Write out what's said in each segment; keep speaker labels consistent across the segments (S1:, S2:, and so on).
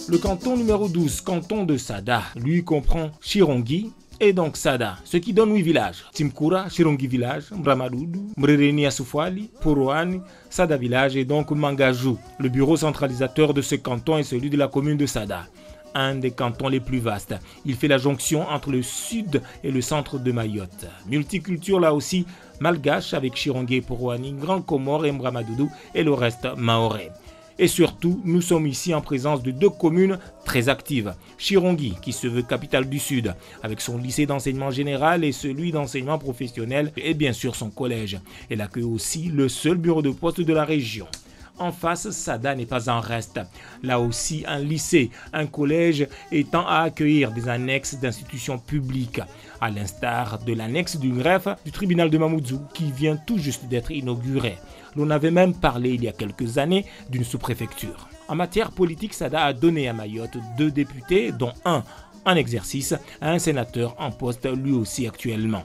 S1: Le canton numéro 12, canton de Sada, lui comprend Chirongi et donc Sada, ce qui donne 8 villages. Timkura, Chirongi village, Mramadoudou, Mrereni Asufali, Poroani, Sada village et donc Mangajou. Le bureau centralisateur de ce canton est celui de la commune de Sada, un des cantons les plus vastes. Il fait la jonction entre le sud et le centre de Mayotte. Multiculture là aussi, malgache avec Chirongi et Poroani, Grand Comore et Mramadoudou et le reste mahorais. Et surtout, nous sommes ici en présence de 2 communes très actives. Chirongi, qui se veut capitale du Sud, avec son lycée d'enseignement général et celui d'enseignement professionnel, et bien sûr son collège. Elle accueille aussi le seul bureau de poste de la région. En face, Sada n'est pas en reste. Là aussi, un lycée, un collège étant à accueillir des annexes d'institutions publiques, à l'instar de l'annexe du greffe du tribunal de Mamoudzou qui vient tout juste d'être inauguré. L'on avait même parlé il y a quelques années d'une sous-préfecture. En matière politique, Sada a donné à Mayotte 2 députés, dont un en exercice, à un sénateur en poste lui aussi actuellement.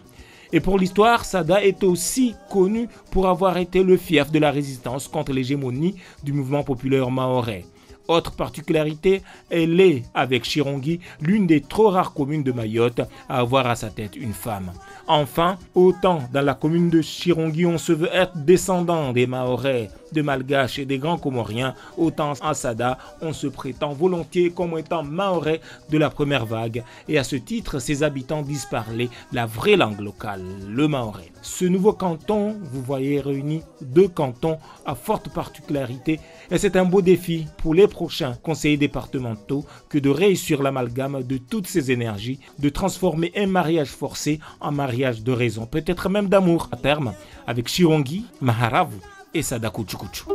S1: Et pour l'histoire, Sada est aussi connu pour avoir été le fief de la résistance contre l'hégémonie du mouvement populaire mahorais. Autre particularité, elle est, avec Chirongi, l'une des trop rares communes de Mayotte à avoir à sa tête une femme. Enfin, autant dans la commune de Chirongi, on se veut être descendant des Mahorais, de Malgaches et des Grands Comoriens, autant à Sada, on se prétend volontiers comme étant Mahorais de la première vague. Et à ce titre, ses habitants disent parler la vraie langue locale, le Mahorais. Ce nouveau canton, vous voyez, réunit 2 cantons à forte particularité et c'est un beau défi pour les prochains conseillers départementaux que de réussir l'amalgame de toutes ces énergies, de transformer un mariage forcé en mariage de raison, peut-être même d'amour à terme, avec Chirongi, Maharavu et Sada Kuchukuchu.